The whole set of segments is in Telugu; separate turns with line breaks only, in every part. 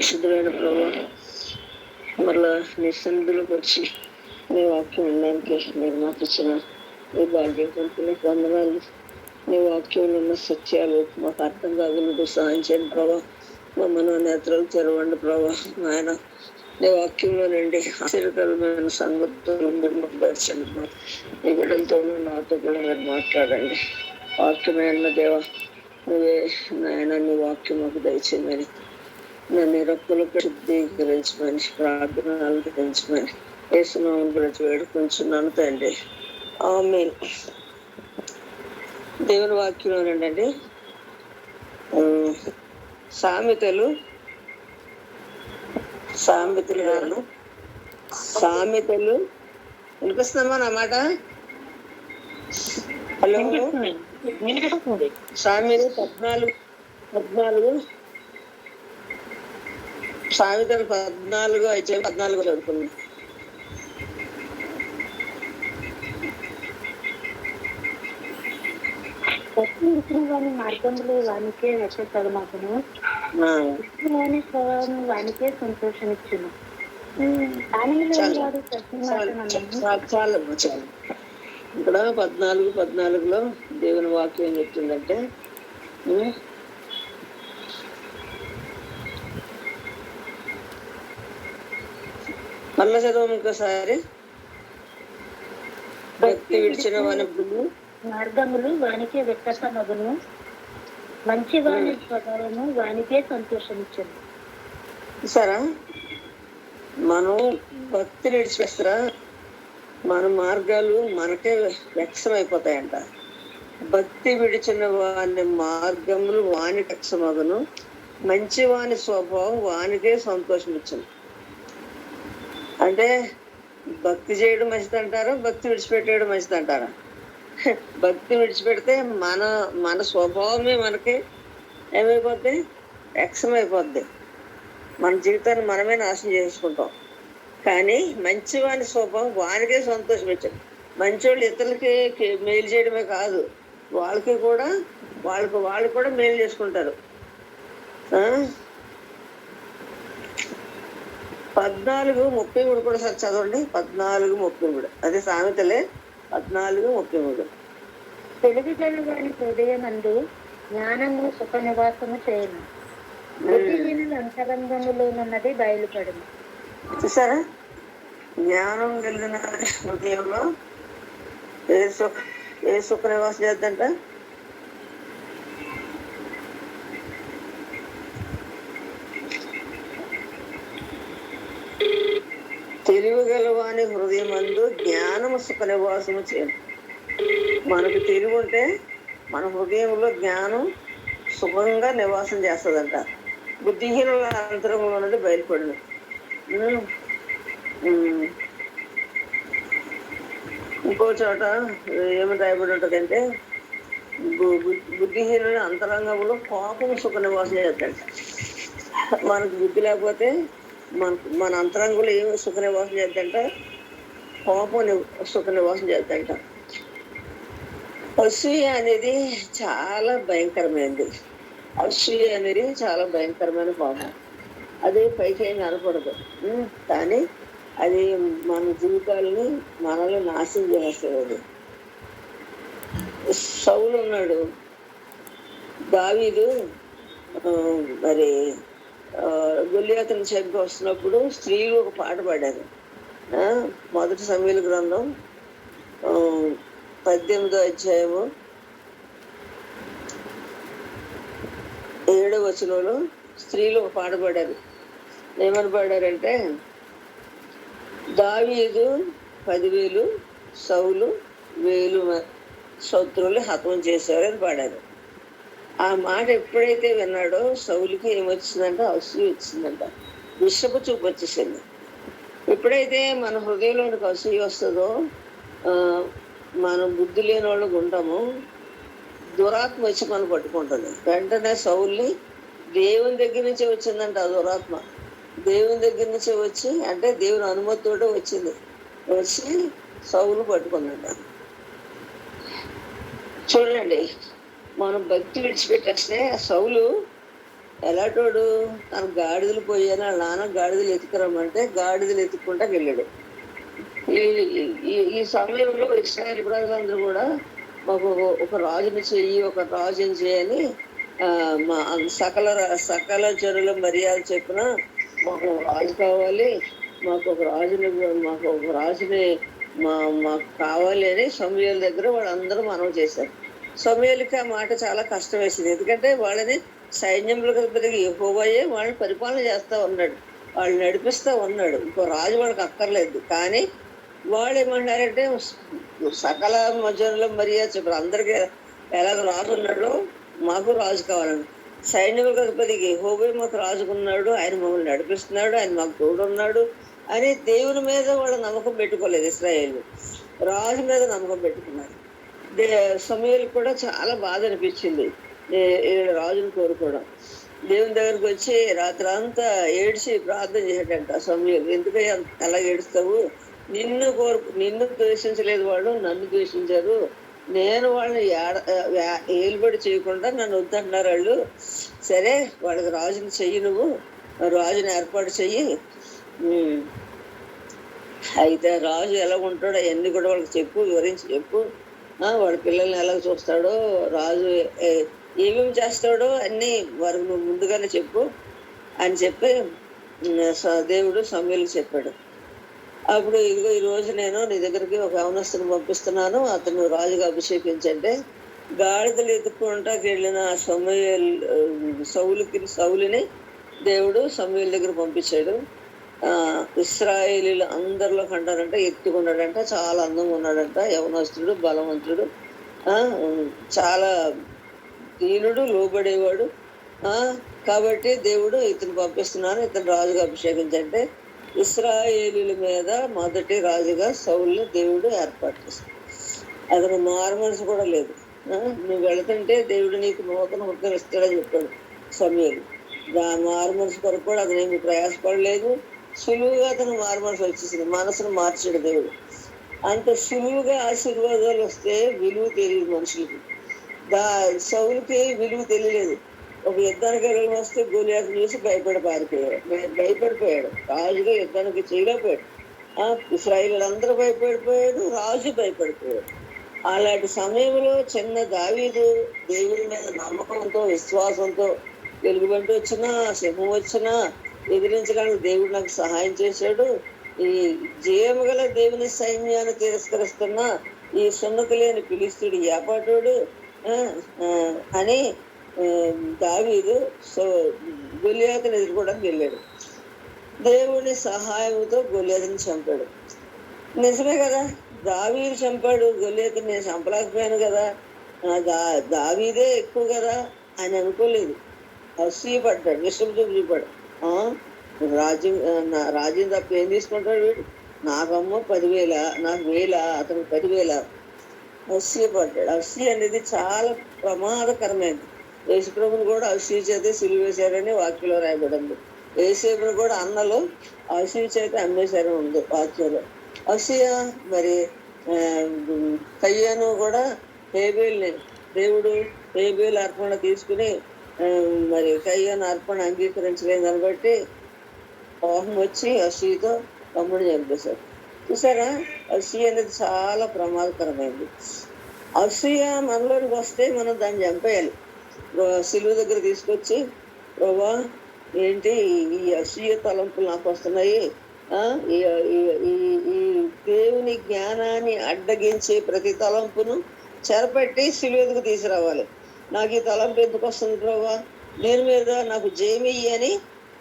పరిశుద్ధమైన ప్రభావ మరలా నీ సన్నిధిలోకి వచ్చి నీ వాక్యం వినడానికి మీరు మాకు ఇచ్చిన ఈ భాగ్యం కొరకు నీకు వందనాలు. నీ వాక్యంలో ఉన్న సత్యాలు మాకు అర్థం కాగలదు సహాయం చేయండి ప్రభావ. మా మనోనేత్రాలు తెరవండి ప్రభావ. ఆయన నీ వాక్యంలో నుండి ఆశ్చర్యకరమైన సంగతులు మీరు మాకు దర్శించండి. నీ బిడ్డలతో నాతో కూడా మీరు మాట్లాడండి. వాక్యమైన దేవ నువ్వే నాయన నీ వాక్యం మాకు దయచేయమని నన్ను రక్కులకు శుద్ధీకరించమని ప్రార్థన ఆలకించమని యేసునామమున బ్రతి వేడుకొంచున్నాను తండ్రి. ఆమేన్. దేవుని వాక్యంలోనండి సామెతలు వినిపిస్తుందమ్మా నా మాట? హలో, సామెతలు 14 సామెతలు 14 చదువుకున్నాం.
మార్గంలో వానికే రక్షతరుమాకును వాని స్వభావం వానికే సంతోషమిచ్చును.
ఇక్కడ 14:14 దేవుని వాక్యం ఏం చెప్తుందంటే, మళ్ళా చదవం ఇంకోసారి. భక్తి విడిచిన వాని
మార్గములు వానికే వ్యక్తమగును, మంచి వాని స్వభావము వానికే సంతోషమిచ్చును.
చూసారా, మనం భక్తిని విడిచిపెస్తారా మన మార్గాలు మనకే వ్యక్తం అయిపోతాయంట. భక్తి విడిచిన వాని మార్గములు వానికి వ్యక్తమగును, మంచి వాని స్వభావం వానికే సంతోషం ఇచ్చును. అంటే భక్తి చేయడం మంచిది అంటారా, భక్తి విడిచిపెట్టేయడం మంచిది అంటారా? భక్తి విడిచిపెడితే మన స్వభావమే మనకి ఏమైపోద్ది, వ్యక్తం అయిపోద్ది. మన జీవితాన్ని మనమే నాశనం చేసుకుంటాం. కానీ మంచివాని స్వభావం వానికే సంతోషం ఇచ్చాడు. మంచోళ్ళు ఇతరులకి మేలు చేయడమే కాదు, వాళ్ళు కూడా మేలు చేసుకుంటారు. 14:33 కూడా సార్ చదవండి. 14:33 అదే సామెతలే 14:33.
తెలివి గల వాని హృదయమందు జ్ఞానము సుఖ నివాసము చేయను, బుద్ధిహీనుల అంతరంగములోనున్నది బయలుపడును.
చూసారా, జ్ఞానం కలిగిన హృదయంలో ఏ సుఖ నివాసం చేద్దంట? తెలివి గలవాని హృదయం అందు జ్ఞానము సుఖ నివాసము చేయను. మనకు తెలివి ఉంటే మన హృదయంలో జ్ఞానం సుఖంగా నివాసం చేస్తుందంట. బుద్ధిహీనుల అంతరంగంలో ఉన్నది బయలుపడును. ఇంకో చోట ఏమి రాయబడి ఉంటుందంటే, బుద్ధిహీనుల అంతరంగంలో కోపం సుఖ నివాసం చేద్దంట. మనకు బుద్ధి లేకపోతే మన అంతరంగంలో ఏమి సుఖ నివాసం చేద్దంట? కోపం సుఖ నివాసం చేద్దంట. అసూయ అనేది చాలా భయంకరమైనది. అసూయ అనేది చాలా భయంకరమైన పాపం. అది పైకి ఏం కనపడదు, కానీ అది మన జీవితాలని మనల్ని నాశనం చేస్తుంది. సౌలు ఉన్నాడు, దావీదు మరి గొల్లియాతుని చంపి వస్తున్నప్పుడు స్త్రీలు ఒక పాట పాడారు. 1 సమూయేలు గ్రంథం 18వ అధ్యాయము 7వ వచనంలో స్త్రీలు ఒక పాట పాడారు. ఏమని పాడారంటే, దావీదు 10,000 సౌలు 1,000 శత్రువులు హతం చేశారు అని పాడారు. ఆ మాట ఎప్పుడైతే విన్నాడో సౌలుకి ఏమొచ్చిందంట? అసూయ వచ్చిందంట, విషపు చూపు వచ్చేసింది. ఎప్పుడైతే మన హృదయంలోనికి అసూయ వస్తుందో మనం బుద్ధి లేని వాళ్ళకు ఉంటాము, దురాత్మ వచ్చి మనం పట్టుకుంటుంది. వెంటనే సౌల్ని దేవుని దగ్గర నుంచి వచ్చిందంట ఆ దురాత్మ. దేవుని దగ్గర నుంచి వచ్చి, అంటే దేవుని అనుమతితోటే వచ్చింది, వచ్చి సౌలు పట్టుకుందంట. చూడండి, మనం భక్తి విడిచిపెట్టేస్తే సౌలు ఎలాంటోడు తన గాడిదలు పోయాను వాళ్ళ నాన్న గాడిదలు ఎత్తుకురమ్మంటే గాడిదలు ఎత్తుక్కుంటా వెళ్ళాడు. ఈ సమయంలో ఇశ్రాయేలు ప్రజలందరూ కూడా మాకు ఒక రాజుని చెయ్యి, ఒక రాజుని చేయని మా సకల జనుల మర్యాద చెప్పిన మాకు రాజు కావాలి, మాకు ఒక రాజుని మాకు కావాలి అని సమూయేలు దగ్గర వాళ్ళందరూ మనవి చేశారు. సమూయేలుకి ఆ మాట చాలా కష్టం వేసింది. ఎందుకంటే వాళ్ళని సైన్యంలో పెరిగి యెహోవాయే వాళ్ళని పరిపాలన చేస్తా ఉన్నాడు, వాళ్ళు నడిపిస్తా ఉన్నాడు. ఇంకో రాజు వాళ్ళకి అక్కర్లేదు. కానీ వాళ్ళు ఏమంటారంటే సకల జనుల మర్యాద చెప్పారు. అందరికీ ఎలాగ రాజు ఉన్నాడో మాకు రాజు కావాలని. సైన్యములకు అధిపతి యెహోవా మాకు రాజుకున్నాడు, ఆయన మమ్మల్ని నడిపిస్తున్నాడు, ఆయన మాకు తోడున్నాడు అని దేవుని మీద వాళ్ళు నమ్మకం పెట్టుకోలేదు. ఇశ్రాయేలు రాజు మీద నమ్మకం పెట్టుకున్నారు. సమూయేలు కూడా చాలా బాధ అనిపించింది రాజుని కోరుకోవడం. దేవుని దగ్గరకు వచ్చి రాత్రి అంతా ఏడ్చి ప్రార్థన చేశాడంట సమూయేలు. ఎందుకయ్యా అలా ఏడుస్తావు? నిన్ను ద్వేషించలేదు వాళ్ళు, నన్ను ద్వేషించారు. నేను వాళ్ళని ఏలుబడి చేయకుండా నన్ను వద్దంటున్నారు వాళ్ళు. సరే వాళ్ళకి రాజుని చెయ్యి, నువ్వు రాజుని ఏర్పాటు చెయ్యి. అయితే రాజు ఎలా ఉంటాడో అవన్నీ కూడా వాళ్ళకి చెప్పు, వివరించి చెప్పు. వాడి పిల్లల్ని ఎలా చూస్తాడో, రాజు ఏమేమి చేస్తాడో అన్నీ వారికి నువ్వు ముందుగానే చెప్పు అని చెప్పి దేవుడు సమూయేలుకి చెప్పాడు. అప్పుడు ఇదిగో ఈరోజు నేను నీ దగ్గరికి ఒక యవనస్తుని పంపిస్తున్నాను, అతను రాజుగా అభిషేకించంటే గాడిదలు ఎత్తుకుంటాకి వెళ్ళిన సౌలుని దేవుడు సమూయేలు దగ్గర పంపించాడు. ఇశ్రాయేలీలు అందరిలో కంటారంట ఎత్తుకున్నాడంట, చాలా అందంగా ఉన్నాడంట, యవనస్తుడు, బలవంతుడు, చాలా దీనుడు, లోబడేవాడు. కాబట్టి దేవుడు ఇతను పంపిస్తున్నాను, ఇతను రాజుగా అభిషేకించంటే ఇశ్రాయేలీల మీద మొదటి రాజుగా సౌలుని దేవుడు ఏర్పాటు చేశాడు. అతను మారు మనసు కూడా లేదు. నువ్వు వెళుతుంటే దేవుడు నీకు నూతన హృదయం ఇస్తాడని చెప్పాడు సమూయేలు. మారు మనసు కొరకు కూడా అతను ఏమి ప్రయాసపడలేదు. సులువుగా అతను మారు మనసు వచ్చేసింది, మనసును మార్చాడు దేవుడు. అంత సులువుగా ఆశీర్వాదాలు వస్తే విలువ తెలియదు మనుషులకి. సౌలుకి విలువ తెలియలేదు. ఒక యుద్ధానికి వెళ్ళడం వస్తే గొలియాతును చూసి భయపడిపోయాడు. రాజుగా యుద్ధానికి చేయలేకపోయాడు. ఇశ్రాయేలు అందరూ భయపడిపోయాడు, రాజు భయపడిపోయాడు. అలాంటి సమయంలో చిన్న దావీదు దేవుడి మీద నమ్మకంతో, విశ్వాసంతో వెలుగుబంటి వచ్చినా, సింహం వచ్చినా ఎదిరించడానికి దేవుడు నాకు సహాయం చేశాడు. ఈ జయము గల దేవుని సైన్యాన్ని తిరస్కరిస్తున్న ఈ సున్నతి లేని ఫిలిష్తీయుడు ఏపాటోడు అని దావీదు గొలియాతుని ఎదుర్కోవడానికి వెళ్ళాడు. దేవుని సహాయంతో గొలియాతుని చంపాడు. నిజమే కదా, దావీదు చంపాడు, గొలియాతుని నేను చంపలేకపోయాను కదా, దావీదే ఎక్కువ కదా అని అనుకోలేదు. అసూయపడ్డాడు, విషం చూపాడు. రాజ్యం తప్ప ఏం తీసుకుంటాడు వీడు? నాకమ్మ 10,000, నాకు 1,000, అతను 10,000. అసూయపడ్డాడు. అసూయ అనేది చాలా ప్రమాదకరమైనది. యేసుప్రభుని కూడా అసూయ చేతే సిలువ వేశారని వాక్యంలో రాయబడింది. యేసుప్రభుని కూడా అన్నలు అసూయ చేత అమ్మేశారని ఉంది వాక్యంలో. అసూయ మరి కయ్యాను కూడా హేబేల్ని దేవుడు హేబేల్ అర్పణ తీసుకుని మరి కయ్యాను అర్పణ అంగీకరించలేదు దాన్ని బట్టి కోపం వచ్చి అసూయతో తమ్ముడు చంపేశారు. చూసారా, అసూయ అనేది చాలా ప్రమాదకరమైనది. అసూయ మనలోనికి వస్తే మనం దాన్ని చంపేయాలి. సిలువ దగ్గర తీసుకొచ్చి, ప్రభా ఏంటి ఈ అసూయ తలంపులు నాకు వస్తున్నాయి, ఈ దేవుని జ్ఞానాన్ని అడ్డగించే ప్రతి తలంపును చెరపెట్టి సిలువ ఎదుగు తీసుకురావాలి. నాకు ఈ తలంపు ఎందుకు వస్తుంది ప్రభా, నేను మీద నాకు జయమియ్యి అని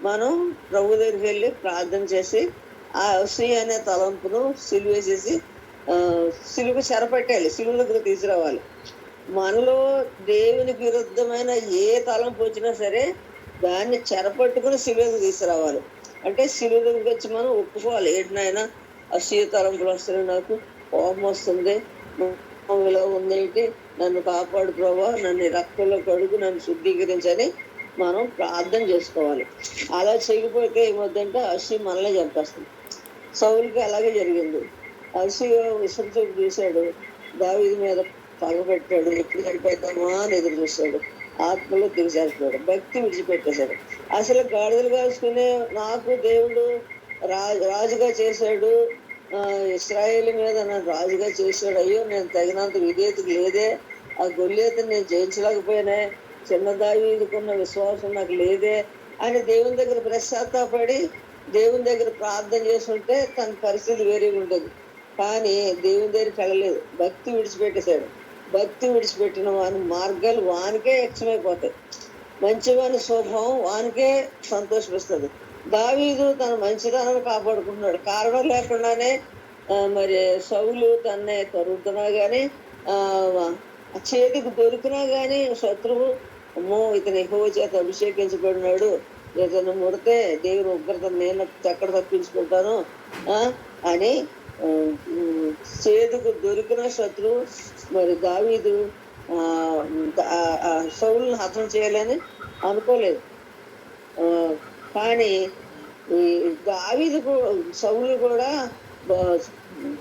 మనం ప్రభు దగ్గరికి వెళ్ళి ప్రార్థన చేసి ఆ అసూయ అనే తలంపును సిలువేసేసి సిలువ చెరపెట్టాలి, సిలువ దగ్గర తీసుకురావాలి. మనలో దేవునికి విరుద్ధమైన ఏ తలంపు వచ్చినా సరే దాన్ని చెరపట్టుకుని సిలువకు తీసుకురావాలి. అంటే సిలువ దగ్గరికి వచ్చి మనం ఒప్పుకోవాలి, ఏంటినైనా అసూయ తలంపులు వస్తున్నాయి, నాకు కోపం వస్తుంది, ఇలా ఉందేంటి, నన్ను కాపాడు ప్రభా, నన్ను రక్తంలో కడుగు, నన్ను శుద్ధీకరించని మనం ప్రార్థన చేసుకోవాలి. అలా చేయకపోతే ఏమవుతుందంటే అసూయ మనల్ని చంపేస్తుంది. సౌలుకి అలాగే జరిగింది. అసూయ విసర్జకు చూశాడు, దావీదు మీద పగబెట్టాడు, ఎప్పుడు చనిపోతామా అని ఎదురు చూశాడు. ఆత్మలో దిగజారిపోయాడు, భక్తి విడిచిపెట్టేశాడు. అసలు గాడిదలు కాసుకునే నాకు దేవుడు రాజుగా చేశాడు, ఇశ్రాయేల్ మీద నన్ను రాజుగా చేశాడు, అయ్యో నేను తగినంత విధేయత లేదే, ఆ గొల్లియతను నేను జయించలేకపోయినా, చిన్న దావీదుకున్న విశ్వాసం నాకు లేదే అని దేవుని దగ్గర పశ్చాత్తాపడి దేవుని దగ్గర ప్రార్థన చేసుకుంటే తన పరిస్థితి వేరేగా ఉండదు. కానీ దేవుని దగ్గరికి వెళ్ళలేదు, భక్తి విడిచిపెట్టేశాడు. భక్తి విడిచిపెట్టిన వాని మార్గాలు వానికే యక్షమైపోతాయి, మంచివాని స్వభావం వానికే సంతోషిస్తుంది. దావీదు తన మంచితనాన్ని కాపాడుకుంటున్నాడు, కారణం లేకుండానే మరి సౌలు తన్నే తరుగుతున్నా కానీ చేతికి దొరికినా కానీ శత్రువు అమ్మో ఇతను ఎక్కువ చేత అభిషేకించబడినాడు, ఇతను ముడితే దేవుని ఉగ్రత నేను ఎక్కడ తప్పించుకుంటాను అని చేతికి దొరికిన శత్రువు మరి దావీదు సౌలుని హతం చేయాలని అనుకోలేదు. కానీ ఈ దావీదు సౌలు కూడా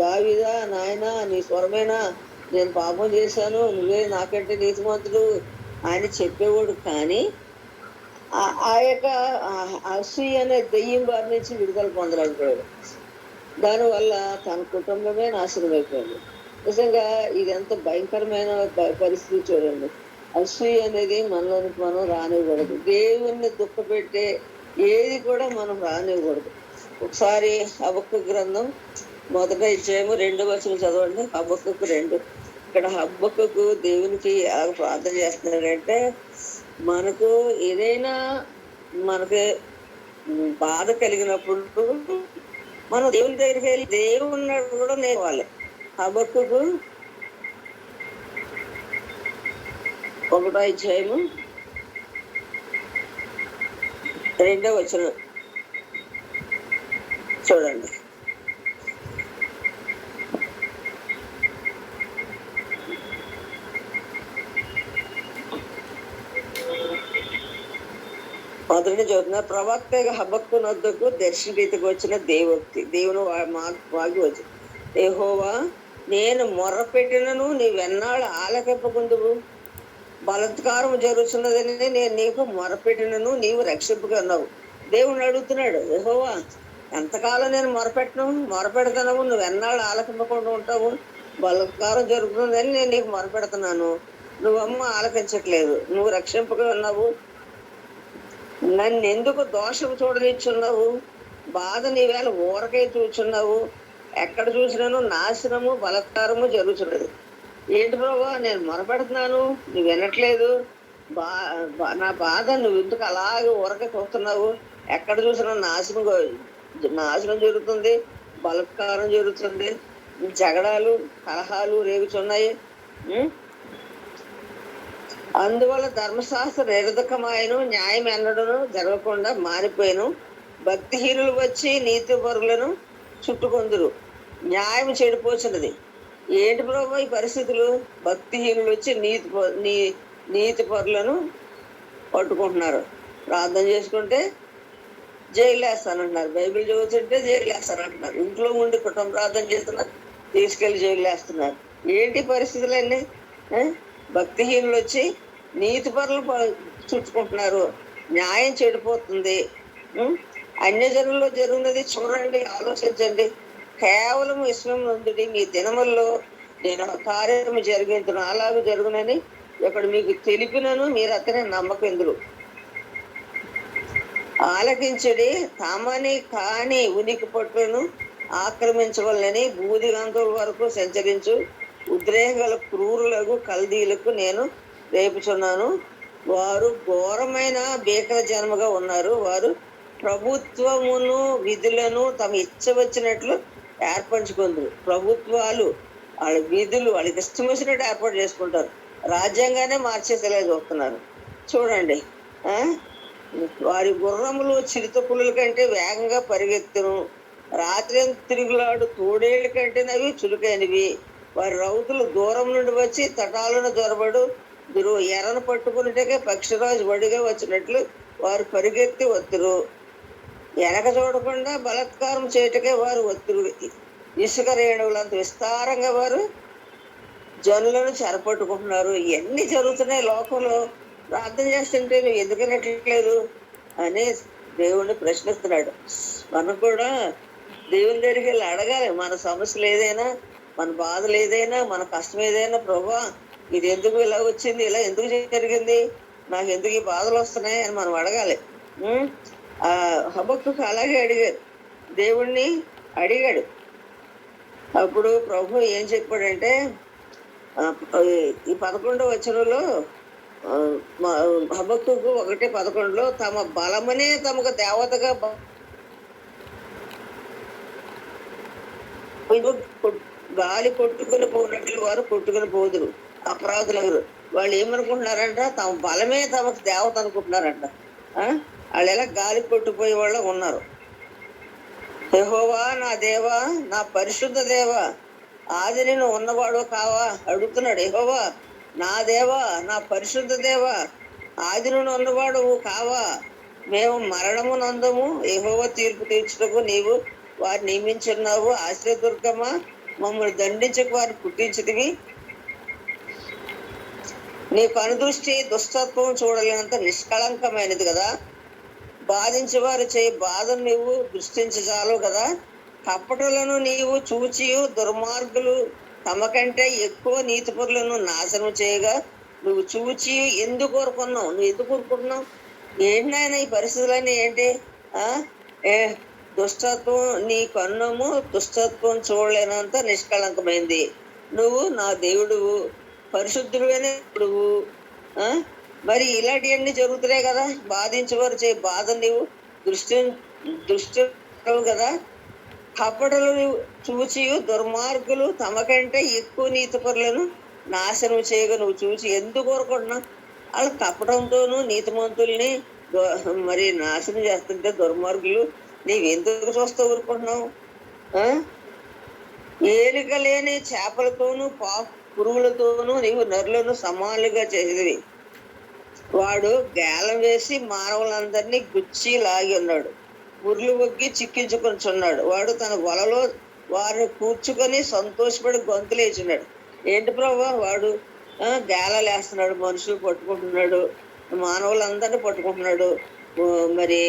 దావీదా నాయనా నీ స్వరమేనా, నేను పాపం చేశాను, నువ్వే నాకంటే నీతిమంతుడు అని చెప్పేవాడు. కానీ ఆ యొక్క అసూయ అనే దెయ్యం బారి నుంచి విడుదల పొందలేకపోయాడు. దానివల్ల తన కుటుంబమే నాశనం అయిపోయింది. నిజంగా ఇది ఎంత భయంకరమైన పరిస్థితి చూడండి. అసూయ అనేది మనలోనికి మనం రానివ్వకూడదు, దేవుణ్ణి దుఃఖపెట్టే ఏది కూడా మనం రానివ్వకూడదు. ఒకసారి హబక్కూకు గ్రంథం 1వ అధ్యాయము 2వ వచనం చదవండి. హబక్కూకు 2. ఇక్కడ హబక్కూకు దేవునికి ఎలా ప్రార్థన చేస్తున్నాడంటే, మనకు ఏదైనా మనకి బాధ కలిగినప్పుడు మనం దేవుని దగ్గరికి వెళ్ళి దేవుని కూడా నేర్వాలి. హబక్కూకు 1వ అధ్యాయము 2వ వచనం చూడండి. మొదటి చదువుతున్న ప్రవక్త హబక్కు నొద్దకు దర్శనరీతికి వచ్చిన దేవుని వాగి వచ్చి, యెహోవా నేను మొర్రపెట్టినను నీవెన్నాళ్ళు ఆలకింపకుందువు, బలాత్కారం జరుగుతున్నదని నేను నీకు మొరపెట్టినను నీవు రక్షింపగన్నావు. దేవుని అడుగుతున్నాడు, యెహోవా ఎంతకాలం నేను మొరపెడుతున్నావు, నువ్వు ఎన్నాళ్ళు ఆలకింపకుండా ఉంటావు, బలాత్కారం జరుగుతుందని నేను నీకు మొరపెడుతున్నాను, నువ్వమ్మ ఆలకించట్లేదు, నువ్వు రక్షింపగా ఉన్నావు, నన్ను ఎందుకు దోషం చూడనిచ్చున్నావు, బాధ నీవేళ ఊరకై చూచున్నావు, ఎక్కడ చూసినాను నాశనము బలాత్కారము జరుగుతున్నది. ఏంటి ప్రభా నేను మొరపెడుతున్నాను నువ్వు వినట్లేదు, నా బాధ నువ్వు ఎందుకు అలాగే ఊరకే చూస్తున్నావు, ఎక్కడ చూసినా నాశనం జరుగుతుంది, బలాత్కారం జరుగుతుంది, జగడాలు కలహాలు రేగుచున్నాయి. అందువల్ల ధర్మశాస్త్ర నిరర్ధకమాయను, న్యాయం ఎన్నడను జరగకుండా మారిపోయాను, భక్తిహీనులు వచ్చి నీతి పరులను చుట్టుకొందురు, న్యాయం చెడిపోతున్నది. ఏంటి ప్రభు ఈ పరిస్థితులు, భక్తిహీనులు వచ్చి నీతి పరులను పట్టుకుంటున్నారు, ప్రార్థన చేసుకుంటే జైలు వేస్తానంటున్నారు, బైబిల్ చదువుతుంటే జైలు వేస్తానంటున్నారు, ఇంట్లో ఉండి కుటుంబ ప్రార్థన చేస్తున్నారు తీసుకెళ్లి జైలు వేస్తున్నారు. ఏంటి పరిస్థితులన్నీ? భక్తిహీనులు వచ్చి నీతి పరులు చుట్టుకుంటున్నారు, న్యాయం చెడిపోతుంది. అన్యజనుల్లో జరుగున్నది చూడండి, ఆలోచించండి. కేవలం విశ్వం నుండి మీ దినముల్లో నేను కార్యము జరిగించును, అలాగే జరుగునని ఇక్కడ మీకు తెలిపినను మీరు అతనే నమ్మకందురు. ఆలకించడి తామని కాని ఉనికి పట్టును ఆక్రమించవలనని బూదిగంతుల వరకు సంచరించు ఉద్రేకగల క్రూరులకు కల్దీలకు నేను రేపుచున్నాను. వారు ఘోరమైన భీకర జన్మగా ఉన్నారు. వారు ప్రభుత్వమును విధులను తమ ఇచ్చ వచ్చినట్లు ఏర్పరచుకుంటారు. ప్రభుత్వాలు వాళ్ళ విధులు వాళ్ళకి ఇష్టం వచ్చినట్టు ఏర్పాటు చేసుకుంటారు, రాజ్యాంగానే మార్చేసేలా చూస్తున్నారు. చూడండి, వారి గుర్రములు చిరుత పులుల కంటే వేగంగా పరిగెత్తును, రాత్రి తిరుగులాడు తోడేళ్ల కంటే అవి చురుకైనవి. వారి రౌతులు దూరం నుండి వచ్చి తటాలను దొరబడు ఎర్రను పట్టుకున్నట్టుగా పక్షిరాజు వడిగా వచ్చినట్లు వారు పరిగెత్తి వత్తురు. వెనక చూడకుండా బలాత్కారం చేయటకే వారు వత్తురు. ఇసుక రేణువులంత విస్తారంగా వారు జనులను చెరపట్టుకుంటున్నారు. ఇవన్నీ జరుగుతున్నాయి లోకంలో. ప్రార్థన చేస్తుంటే నువ్వు ఎందుకు వినట్లేదు అని దేవుణ్ణి ప్రశ్నిస్తున్నాడు. మనం కూడా దేవుని దగ్గరికి వెళ్ళి అడగాలి. మన సమస్యలు ఏదైనా, మన బాధలు ఏదైనా, మన కష్టం ఏదైనా, ప్రభా ఇది ఎందుకు ఇలా వచ్చింది, ఇలా ఎందుకు జరిగింది, నాకు ఎందుకు ఈ బాధలు వస్తున్నాయి అని మనం అడగాలి. ఆ హబక్కుకు అలాగే అడిగాడు, దేవుణ్ణి అడిగాడు. అప్పుడు ప్రభు ఏం చెప్పాడంటే, ఈ 11వ వచనంలో హబక్కుకు 1:11 తమ బలమనే తమకు దేవతగా గాలి కొట్టుకుని పోయినట్లు వారు కొట్టుకుని పోదురు అపరాధులు. వాళ్ళు ఏమనుకుంటున్నారంట, తమ బలమే తమకు దేవత అనుకుంటున్నారంట. వాళ్ళు ఎలా గాలి కొట్టుకుపోయే వాళ్ళు ఉన్నారు. యెహోవా నా దేవా, నా పరిశుద్ధ దేవా, ఆది నేను ఉన్నవాడు కావా అడుగుతున్నాడు. యెహోవా నా దేవా, నా పరిశుద్ధ దేవా, ఆది నుండి ఉన్నవాడు కావా, మేము మరణము నందము, యెహోవా తీర్పు తీర్చుటకు నీవు వారు నియమించున్నావు. ఆశ్రయదుర్గమా, మమ్మల్ని దండించకు వారిని పుట్టించితివి. నీ కనుదృష్టి దుష్టత్వం చూడలేనంత నిష్కళంకమైనది కదా. బాధించేవారు చేయి బాధను నీవు దృష్టించజాలు కదా. కపటులను నీవు చూచి దుర్మార్గులు తమ కంటే ఎక్కువ నీతిపరులను నాశనం చేయగా నువ్వు చూచి ఎందుకు కోరుకున్నావు? నువ్వు ఎందుకు కోరుకుంటున్నావు? ఏంటైనా ఈ పరిస్థితులన్నీ ఏంటి? దుష్టత్వం నీ కన్నము దుష్టత్వం చూడలేనంత నిష్కళంకమైంది. నువ్వు నా దేవుడువు, పరిశుద్ధుడైన దేవుడువు. మరి ఇలాంటివన్నీ జరుగుతున్నాయి కదా. బాధించేవారు చేయి బాధ నీవు దృష్టి కదా. కపటలు చూచి దుర్మార్గులు తమ కంటే ఎక్కువ నీతిపరులను నాశనం చేయగా నువ్వు చూసి ఎందుకు కోరుకుంటున్నావు? వాళ్ళ కపటంతోనూ నీతిమంతుల్ని మరి నాశనం చేస్తుంటే దుర్మార్గులు నీవెందుకు చూస్తూ ఊరుకుంటున్నావు? ఏలిక లేని చేపలతోనూ పురుగులతోనూ నీవు నరులను సమానులుగా చేసేది. వాడు గేలం వేసి మానవులందరినీ గుచ్చి లాగి ఉన్నాడు, ఉర్లు ఒగ్గి చిక్కించుకొనిచున్నాడు. వాడు తన వలలో వారిని కూర్చుకొని సంతోషపడి గొంతులేచున్నాడు. ఏంటి ప్రభా, వాడు గేలాలు వేస్తున్నాడు, మనుషులు పట్టుకుంటున్నాడు, మానవులందరినీ పట్టుకుంటున్నాడు, మరి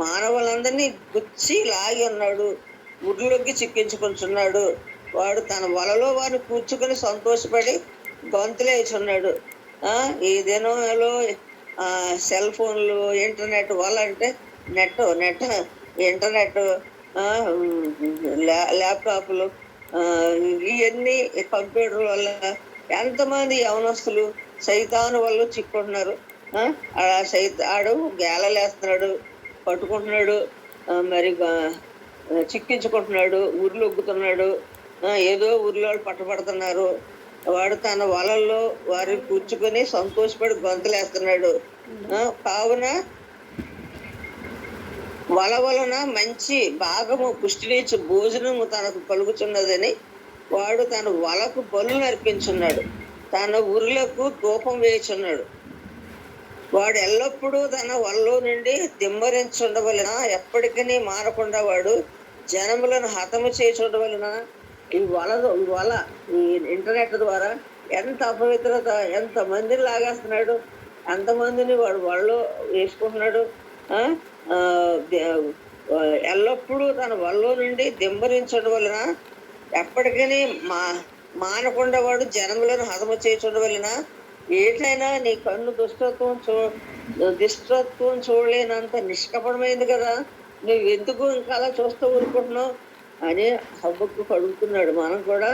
మానవులందరినీ గుచ్చి లాగి ఉన్నాడు, ఉర్లొగ్గి చిక్కించుకొనిచున్నాడు. వాడు తన వలలో వారిని కూర్చుకొని సంతోషపడి గొంతులేచున్నాడు. ఈ దినంలో సెల్ ఫోన్లు, ఇంటర్నెట్ వల్ల అంటే నెట్ ఇంటర్నెట్, ల్యాప్టాప్లు, ఇవన్నీ కంప్యూటర్ వల్ల ఎంతమంది యవనస్తులు సైతాను వల్ల చిక్కుంటున్నారు. ఆడు గేలలేస్తున్నాడు, పట్టుకుంటున్నాడు, మరి చిక్కించుకుంటున్నాడు, ఊర్లు ఒగ్గుతున్నాడు, ఏదో ఊర్లో పట్టబడుతున్నారు. వాడు తన వలల్లో వారిని కూర్చుకొని సంతోషపడి గొంతులేస్తున్నాడు. కావున వల వలన మంచి భాగము పుష్టినిచ్చు భోజనము తనకు కలుగుతున్నదని వాడు తన వలకు బలు నర్పించున్నాడు, తన ఊర్లకు ధూపం వేయుచున్నాడు. వాడు ఎల్లప్పుడూ తన వలలో నుండి దిమ్మరించుండవలన, ఎప్పటికీ మారకుండా వాడు జనములను హతము చేయుచుండవలన. ఈ వల ఈ ఇంటర్నెట్ ద్వారా ఎంత అపవిత్రత, ఎంత మందిని లాగేస్తున్నాడు, ఎంతమందిని వాడు వలలో వేసుకుంటున్నాడు. ఎల్లప్పుడూ తన వలలో నుండి దింబరించడం వలన, ఎప్పటికీ మానకుండా వాడు జనములను హతము చేయుచుండడం వలన. ఏటైనా నీ కన్ను దుష్టత్వం చూడలేనంత నిష్కపటమైంది కదా, నువ్వు ఎందుకు ఇంకా అలా చూస్తూ ఊరుకుంటున్నావు అని హబక్కు అడుగుతున్నాడు. మనం కూడా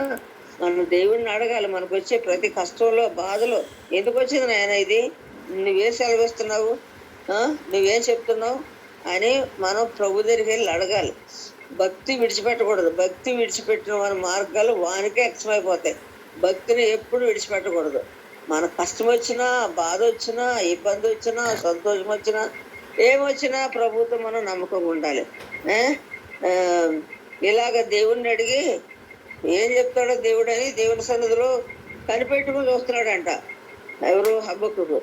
మన దేవుడిని అడగాలి. మనకు వచ్చే ప్రతి కష్టంలో, బాధలో ఎందుకు వచ్చింది నాయన ఇది, నువ్వేం సెలవిస్తున్నావు, నువ్వేం చెప్తున్నావు అని మనం ప్రభు దగ్గరికి వెళ్ళి అడగాలి. భక్తి విడిచిపెట్టకూడదు. భక్తి విడిచిపెట్టిన వారి మార్గాలు వానికే అక్షమైపోతాయి. భక్తిని ఎప్పుడు విడిచిపెట్టకూడదు. మన కష్టం వచ్చినా, బాధ వచ్చినా, ఇబ్బంది వచ్చినా, సంతోషం వచ్చినా, ఏమొచ్చినా ప్రభుత్వం మనం నమ్మకంగా ఉండాలి. ఇలాగ దేవుణ్ణి అడిగి ఏం చెప్తాడో దేవుడు అని దేవుని సన్నిధిలో కనిపెట్టుకుని చూస్తున్నాడంట ఎవరు, హబక్కుకు.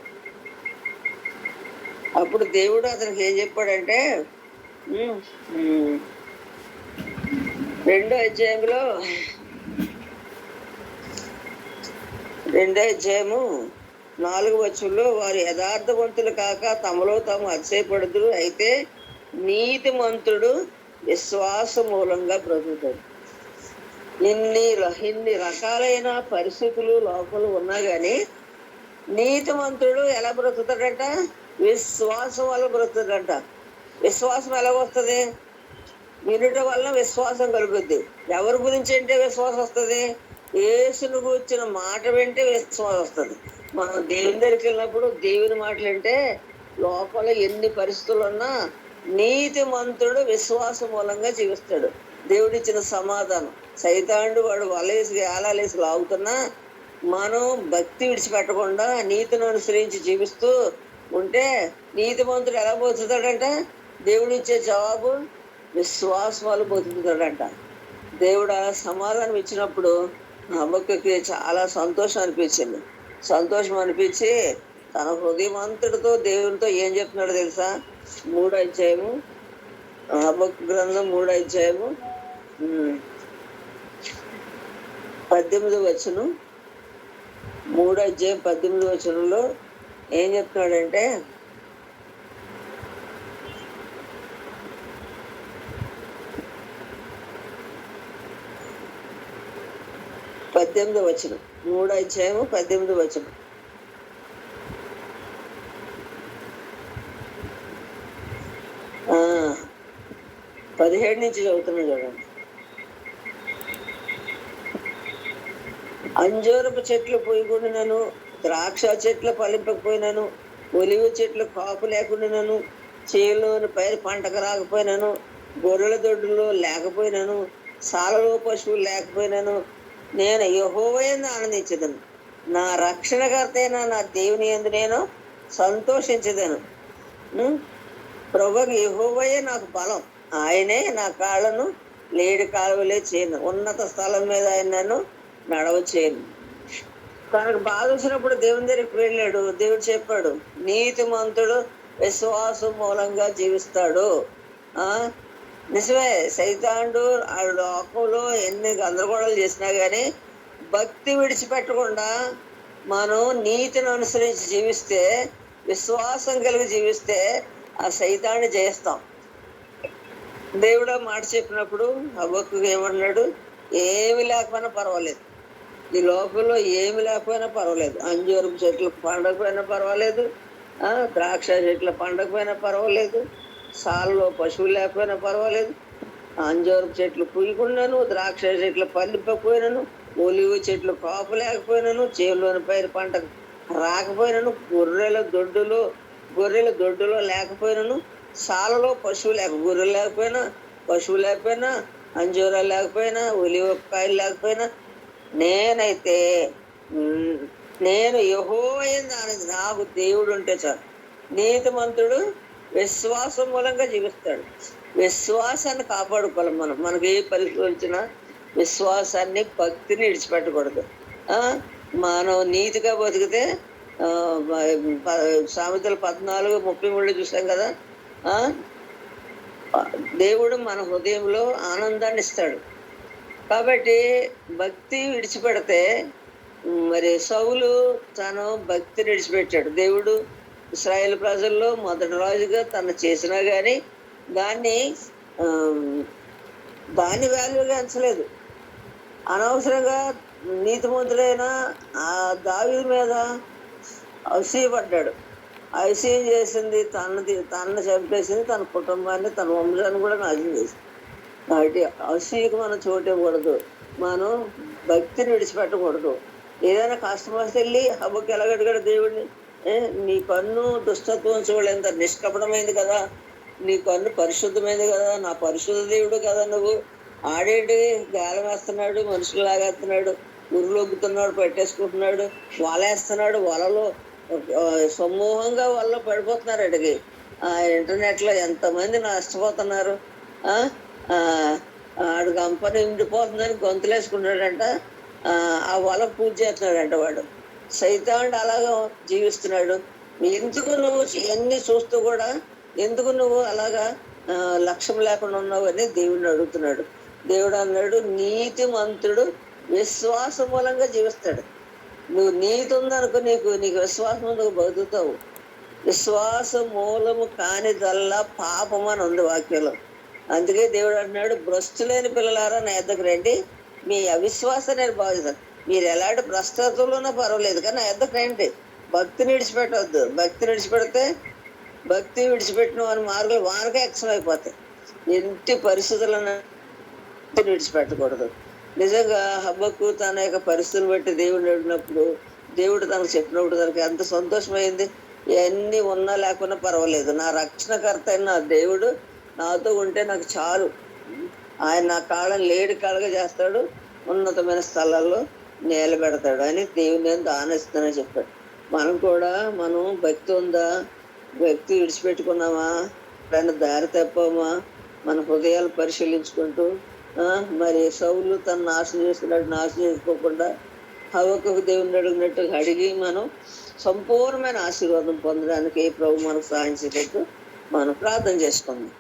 అప్పుడు దేవుడు అతనికి ఏం చెప్పాడంటే, 2వ అధ్యాయంలో 2వ అధ్యాయము 4వ వచనంలో వారు యథార్థవంతులు కాక తమలో తాము అతిశయపడుదురు, అయితే నీతిమంతుడు విశ్వాస మూలంగా బ్రతుకుతాడు. ఇన్ని రకాలైన పరిస్థితులు లోపల ఉన్నా కానీ నీతిమంతుడు ఎలా బ్రతుకుతాడంట? విశ్వాసం వల్ల బ్రతుకుతాడంట. విశ్వాసం ఎలా వస్తుంది? వినుట వల్ల విశ్వాసం కలుగుద్ది. ఎవరి గురించి అంటే విశ్వాసం వస్తుంది? యేసును కూర్చిన మాట వింటే విశ్వాసం వస్తుంది. మనం దేవుని దగ్గరికి వెళ్ళినప్పుడు దేవుని మాటలు వింటే లోపల ఎన్ని పరిస్థితులు ఉన్నా నీతిమంతుడు విశ్వాసం మూలంగా జీవిస్తాడు. దేవుడిచ్చిన సమాధానం. సైతాండు వాడు వలేసి ఏలాలేసి లాగుతున్నా మనం భక్తి విడిచిపెట్టకుండా నీతిని అనుసరించి జీవిస్తూ ఉంటే నీతిమంతుడు ఎలా బతుకుతాడంట? దేవుడు ఇచ్చే జవాబు విశ్వాసం వల్ల బతుకుతాడంట. దేవుడు అలా సమాధానం ఇచ్చినప్పుడు హబక్కూకి చాలా సంతోషం అనిపించింది. సంతోషం అనిపించి తన హృదయమంతటితో దేవునితో ఏం చెప్తున్నాడో తెలుసా? 3వ అధ్యాయము, హబక్కూ గ్రంథం 3వ అధ్యాయము 18వ వచనం, 3వ అధ్యాయం 18వ వచనంలో ఏం చెప్తున్నాడంటే, వచనం 3వ అధ్యాయము 18వ వచనం. ఆ 17 నుంచి చదువుతున్నా చూడండి. అంజూరపు చెట్లు పోయకుండాను, ద్రాక్ష చెట్లు ఫలింపకపోయినాను, ఒలివ చెట్లు కాపు లేకుండాను, చేలోని పైరు పంటకు రాకపోయినాను, గొర్రెల దొడ్డులో లేకపోయినాను, సాలలో పశువులు లేకపోయినాను, నేను యెహోవాయందు ఆనందించదను, నా రక్షణకర్త అయిన నా దేవుని యందు నేను సంతోషించదను. ప్రభువు యెహోవాయే నాకు బలం, ఆయనే నా కాళ్ళను లేడి కాలువలే చేయను, ఉన్నత స్థలం మీద ఆయన నన్ను నడవ చేయను. తనకు బాధ వచ్చినప్పుడు దేవుని దగ్గరికి వెళ్ళాడు. దేవుడు చెప్పాడు, నీతిమంతుడు విశ్వాసం మూలంగా జీవిస్తాడు. నిజమే, సైతాండు ఆ లోకంలో ఎన్ని గందరగోళాలు చేసినా కానీ భక్తి విడిచిపెట్టకుండా మనం నీతిని అనుసరించి జీవిస్తే, విశ్వాసం కలిగి జీవిస్తే ఆ సైతాన్ని జయిస్తాం. దేవుడు మాట చెప్పినప్పుడు హబక్కూకు ఏమన్నాడు? ఏమి లేకపోయినా పర్వాలేదు, ఈ లోకంలో ఏమి లేకపోయినా పర్వాలేదు, అంజూరపు చెట్లు పండకపోయినా పర్వాలేదు, ద్రాక్ష చెట్లు పండకపోయినా పర్వాలేదు, సాలలో పశువులు లేకపోయినా పర్వాలేదు, అంజూరపు చెట్లు పూయకుండాను, ద్రాక్ష చెట్లు పల్లిపోయినాను, ఒలివ చెట్లు కాపు లేకపోయినాను, చేలోని పైరు పంట రాకపోయినాను, గొర్రెల దొడ్డులో లేకపోయినాను, సాలలో గొర్రెలు లేకపోయినా, పశువులు లేకపోయినా, అంజూరాలు లేకపోయినా, ఒలివ కాయలు లేకపోయినా, నేను యెహోవాయందు ఆనందించు, నాకు దేవుడు ఉంటే చాలు. నీతిమంతుడు విశ్వాసం మూలంగా జీవిస్తాడు. విశ్వాసాన్ని కాపాడుకోవాలి. మనకి ఏ పరిస్థితి వచ్చినా విశ్వాసాన్ని, భక్తిని విడిచిపెట్టకూడదు. మనం నీతిగా బతికితే సామెతలు 14:33 చూసాం కదా, దేవుడు మన హృదయంలో ఆనందాన్ని ఇస్తాడు. కాబట్టి భక్తి విడిచిపెడితే, మరి సౌలు తను భక్తిని విడిచిపెట్టాడు. దేవుడు ఇశ్రాయేలు ప్రజల్లో మొదటి రాజుగా తను చేసినా కానీ దాన్ని వాల్యూగా ఎంచలేదు. అనవసరంగా నీతిమంతుడైన ఆ దావీదు మీద అసూయపడ్డాడు. అసూయ చేసింది, తనను చంపేసింది, తన కుటుంబాన్ని, తన వంశాన్ని కూడా నాశనం చేసింది. కాబట్టి అసూయకు మనం చోటు ఇవ్వకూడదు, మనం భక్తిని విడిచిపెట్టకూడదు. ఏదైనా కష్టం వస్తే వెళ్ళి హబక్కూ ఎలాగడిగాడు దేవుడిని, నీ కన్ను దుష్టత్వం చూడలేంత నిష్కపటమైంది కదా, నీ కన్ను పరిశుద్ధమైంది కదా, నా పరిశుద్ధ దేవుడు కదా నువ్వు, ఆడేంటి గాలం వేస్తున్నాడు, మనుషులు లాగేస్తున్నాడు, ఉరులొగ్గుతున్నాడు, పెట్టేసుకుంటున్నాడు, వలేస్తున్నాడు, వలలో సమూహంగా వలలో పడిపోతున్నారు. అడిగి ఇంటర్నెట్లో ఎంతమంది నష్టపోతున్నారు. ఆడు గంపని ఉండిపోతుందని గొంతులేసుకున్నాడంట, ఆ వల పూజ చేస్తున్నాడంట వాడు. సైతానుడు అలాగా జీవిస్తున్నాడు. ఎందుకు నువ్వు ఇవన్నీ చూస్తూ కూడా ఎందుకు నువ్వు అలాగా లక్ష్యం లేకుండా ఉన్నావు అని దేవుడిని అడుగుతున్నాడు. దేవుడు అన్నాడు, నీతిమంతుడు విశ్వాస మూలంగా జీవిస్తాడు. నువ్వు నీతి ఉందనుకో, నీకు విశ్వాసం ఉందనుకో బతుకుతావు. విశ్వాస మూలము కానిదల్లా పాపం అని ఉంది వాక్యంలో. అందుకే దేవుడు అంటున్నాడు, భ్రష్టులేని పిల్లలారా నా ఎద్దకు రండి, మీ అవిశ్వాసం నేను బాగుతాను. మీరు ఎలాంటి భ్రష్టతలో ఉన్నా పర్వాలేదు కానీ నా ఎద్దకు రండి. భక్తిని విడిచిపెట్టవద్దు. భక్తి విడిచిపెట్టిన వారి మార్గాలు వారికే ఎక్సమైపోతాయి. ఇంటి పరిస్థితులను విడిచిపెట్టకూడదు. నిజంగా హబ్బకు తన యొక్క పరిస్థితులు బట్టి దేవుడిని అడిగినప్పుడు, దేవుడు తనకు చెప్పినప్పుడు తనకి ఎంత సంతోషమైంది. ఇవన్నీ ఉన్నా లేకున్నా పర్వాలేదు, నా రక్షణకర్త అయిన నా దేవుడు నాతో ఉంటే నాకు చాలు. ఆయన నా కాళ్ళని లేడి కాళ్ళగా చేస్తాడు, ఉన్నతమైన స్థలాల్లో నిలబెడతాడు అని దేవుని నేను ఆనందిస్తానని చెప్పాడు. మనం భక్తి ఉందా, భక్తి విడిచిపెట్టుకున్నామా, ఎప్పుడైనా దారి తప్పామా, మన హృదయాలు పరిశీలించుకుంటూ మరి సౌలు తను నాశనం చేసుకోకుండా హవ్వకు దేవుని అడిగినట్టు అడిగి మనం సంపూర్ణమైన ఆశీర్వాదం పొందడానికి ప్రభు మనకు సహాయం చేసేట్టు మనం ప్రార్థన చేసుకుందాం.